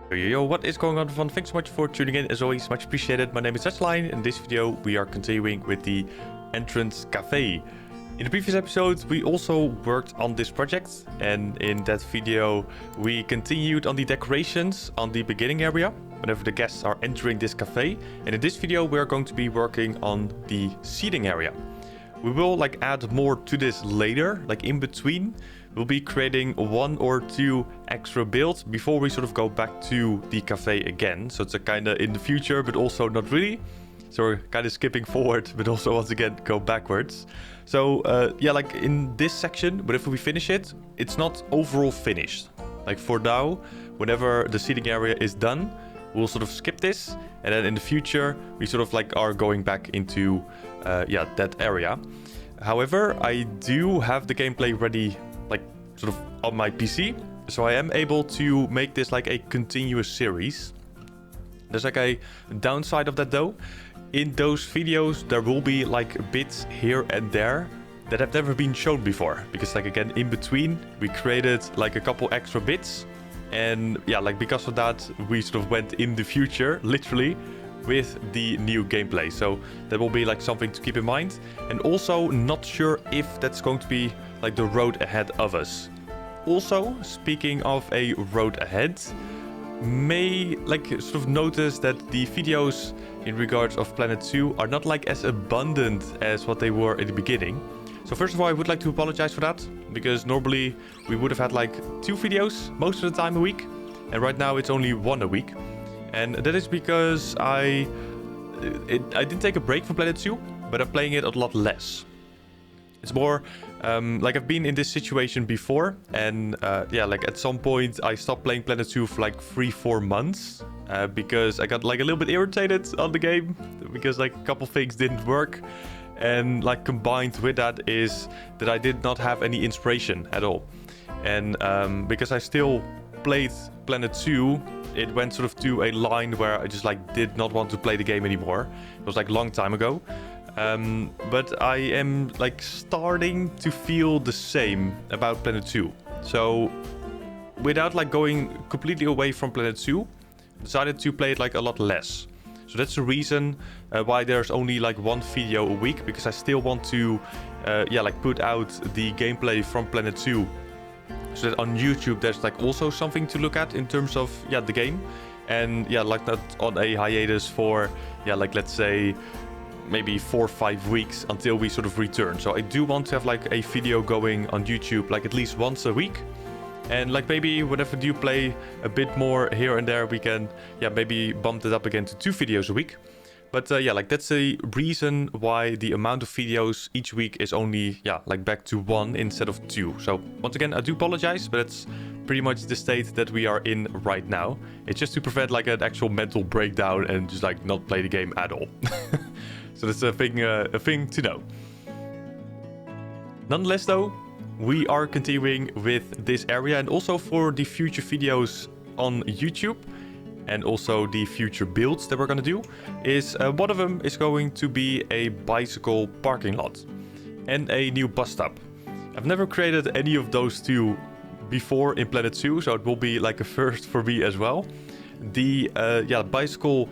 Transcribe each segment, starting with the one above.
Yo, what is going on, everyone? Thanks so much for tuning in. As always, much appreciated. My name is Touchline. In this video, we are continuing with the entrance cafe. In the previous episode, we also worked on this project, and in that video, we continued on the decorations on the beginning area whenever the guests are entering this cafe. And in this video, we are going to be working on the seating area. We will add more to this later, in between. We'll be creating 1 or 2 extra builds before we sort of go back to the cafe again. So it's a kind of in the future, but also not really. So we're kind of skipping forward, but also once again go backwards. So in this section, but if we finish it, it's not overall finished. For now, whenever the seating area is done, we'll sort of skip this. And then in the future, we sort of are going back into that area. However, I do have the gameplay ready sort of on my PC, so I am able to make this a continuous series. There's a downside of that though. In those videos there will be bits here and there that have never been shown before, because again, in between we created a couple extra bits, and because of that we sort of went in the future literally with the new gameplay. So that will be something to keep in mind. And also not sure if that's going to be the road ahead of us. Also, speaking of a road ahead, may sort of notice that the videos in regards of Planet Zoo are not as abundant as what they were in the beginning. So first of all, I would like to apologize for that, because normally we would have had 2 videos most of the time a week, and right now it's only 1 a week. And that is because I didn't take a break from Planet Zoo, but I'm playing it a lot less. It's more I've been in this situation before, and at some point I stopped playing Planet Zoo for 3-4 months because I got a little bit irritated on the game, because a couple things didn't work, and combined with that is that I did not have any inspiration at all. And because I still played Planet Zoo, it went sort of to a line where I just did not want to play the game anymore. It was a long time ago. But I am starting to feel the same about Planet Zoo. So without going completely away from Planet Zoo, decided to play it a lot less. So that's the reason why there's only 1 video a week, because I still want to put out the gameplay from Planet Zoo, so that on YouTube there's also something to look at in terms of the game, and not on a hiatus for let's say maybe 4 or 5 weeks until we sort of return. So I do want to have a video going on YouTube at least once a week, and maybe whenever you play a bit more here and there, we can maybe bump it up again to 2 videos a week. But that's the reason why the amount of videos each week is only back to 1 instead of 2. So once again, I do apologize, but it's pretty much the state that we are in right now. It's just to prevent an actual mental breakdown and just not play the game at all. So that's a thing to know. Nonetheless though, we are continuing with this area, and also for the future videos on YouTube, and also the future builds that we're going to do, is one of them is going to be a bicycle parking lot and a new bus stop. I've never created any of those 2 before in Planet Zoo, so it will be a first for me as well. The bicycle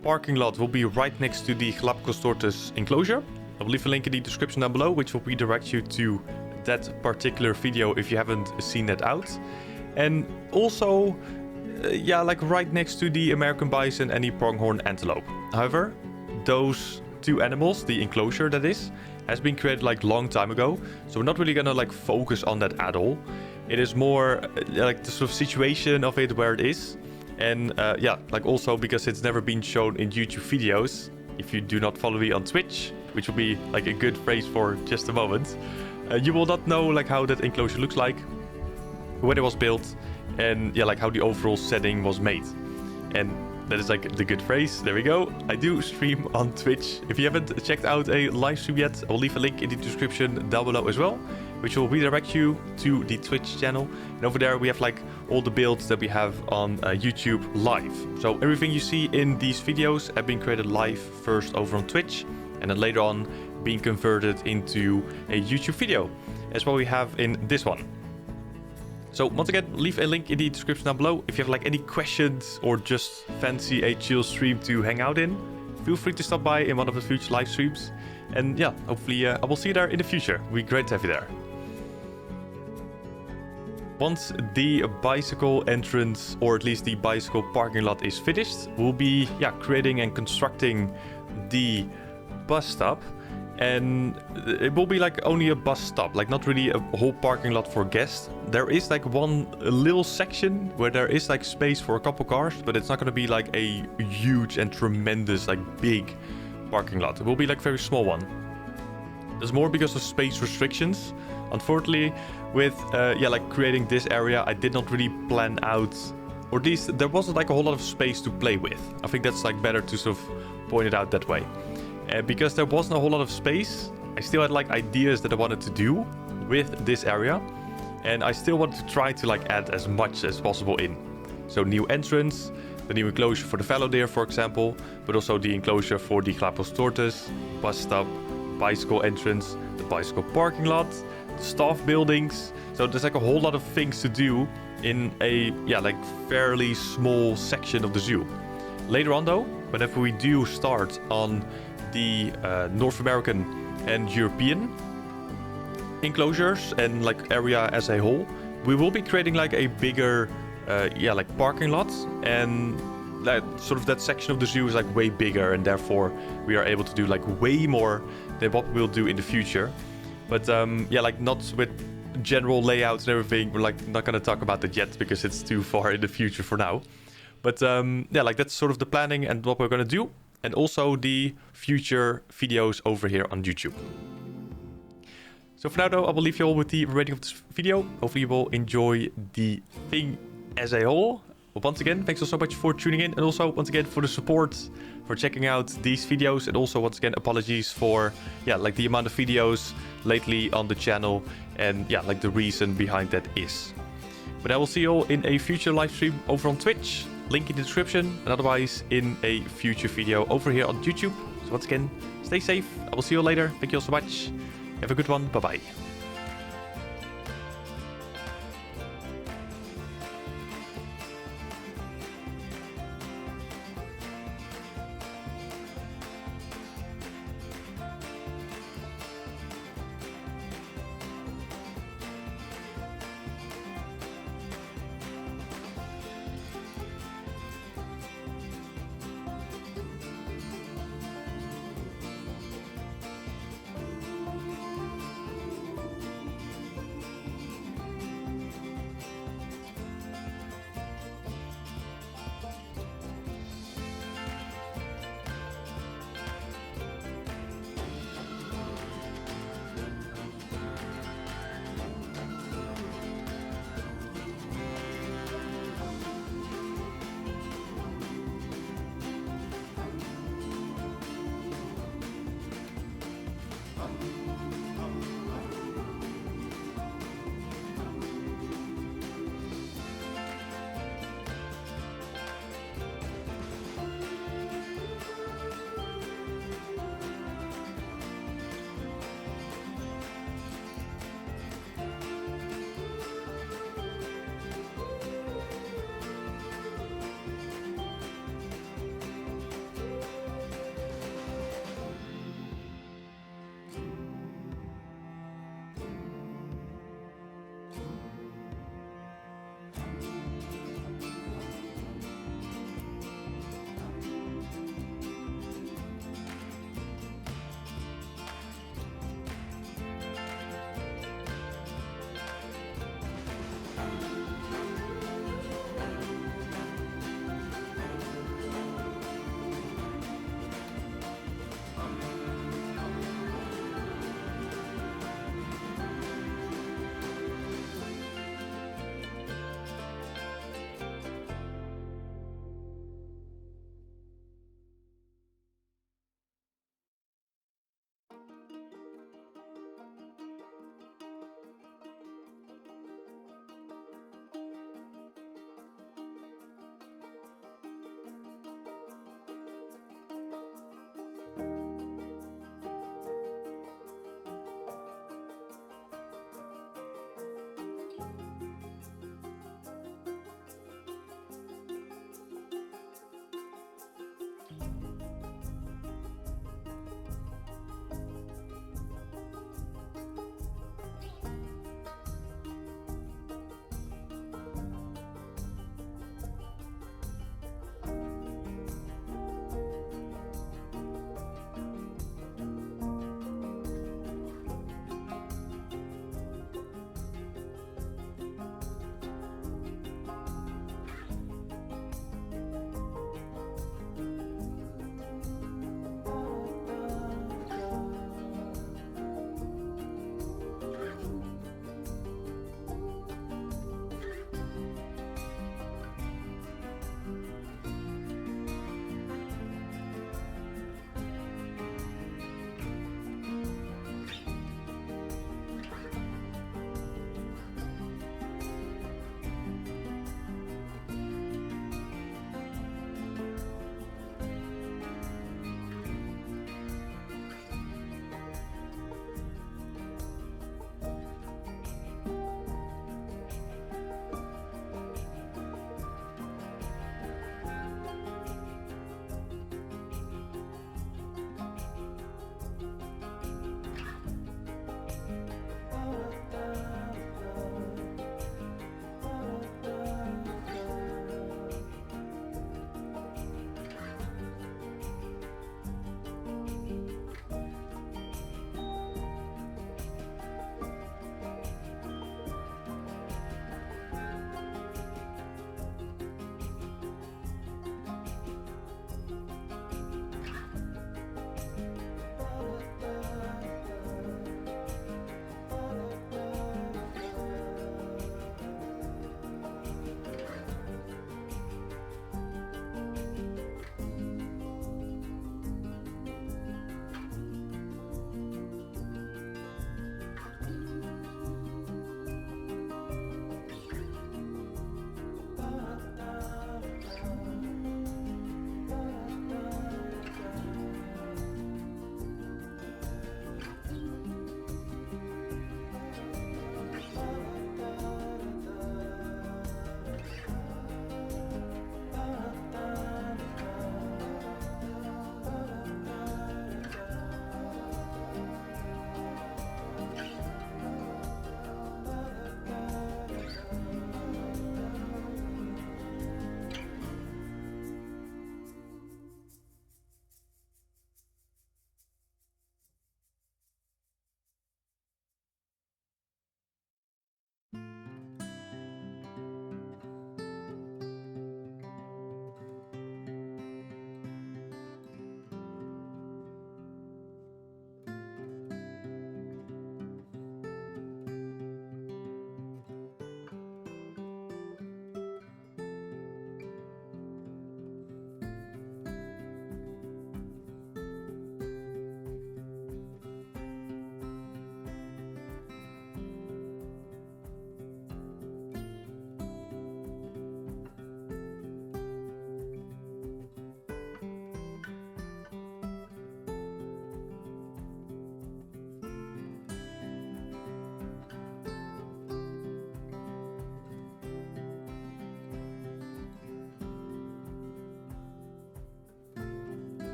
parking lot will be right next to the Galapagos tortoise enclosure. I'll leave a link in the description down below, which will redirect you to that particular video if you haven't seen that out. And also right next to the American bison and the pronghorn antelope. However, those 2 animals, the enclosure that is, has been created long time ago, so we're not really gonna focus on that at all. It is more the sort of situation of it where it is, and also because it's never been shown in YouTube videos. If you do not follow me on Twitch, which will be a good phrase for just a moment, you will not know how that enclosure looks like, when it was built, and how the overall setting was made. And that is the good phrase. There we go. I do stream on Twitch. If you haven't checked out a live stream yet, I'll leave a link in the description down below as well, which will redirect you to the Twitch channel. And over there we have all the builds that we have on YouTube live. So everything you see in these videos have been created live first over on Twitch, and then later on being converted into a YouTube video, as what we have in this one. So once again, leave a link in the description down below. If you have like any questions or just fancy a chill stream to hang out in, feel free to stop by in one of the future live streams. And yeah, hopefully I will see you there in the future. It'll be great to have you there. Once the bicycle entrance, or at least the bicycle parking lot, is finished, we'll be creating and constructing the bus stop. And it will be like only a bus stop, like not really a whole parking lot for guests. There is like one little section where there is like space for a couple cars, but it's not going to be like a huge and tremendous like big parking lot. It will be like a very small one. There's more because of space restrictions. Unfortunately, with like creating this area, I did not really plan out, or at least there wasn't like a whole lot of space to play with. I think that's like better to sort of point it out that way. Because there wasn't a whole lot of space, I still had like ideas that I wanted to do with this area, and I still wanted to try to like add as much as possible in. So new entrance, the new enclosure for the fallow deer, for example, but also the enclosure for the Galapagos tortoise, bus stop, bicycle entrance, the bicycle parking lot, the staff buildings. So there's like a whole lot of things to do in a like fairly small section of the zoo. Later on though, whenever we do start on the North American and European enclosures and like area as a whole, we will be creating like a bigger like parking lot, and that sort of that section of the zoo is like way bigger, and therefore we are able to do like way more than what we'll do in the future. But like not with general layouts and everything. We're like not gonna talk about that yet because it's too far in the future for now. But like that's sort of the planning and what we're gonna do, and also the future videos over here on YouTube. So for now though, I will leave you all with the rating of this video. Hopefully you will enjoy the thing as a whole. But once again, thanks so much for tuning in, and also once again for the support, for checking out these videos, and also once again apologies for like the amount of videos lately on the channel, and like the reason behind that is. But I will see you all in a future live stream over on Twitch. Link in the description, and otherwise in a future video over here on YouTube. So once again, stay safe. I will see you all later. Thank you all so much. Have a good one. Bye bye.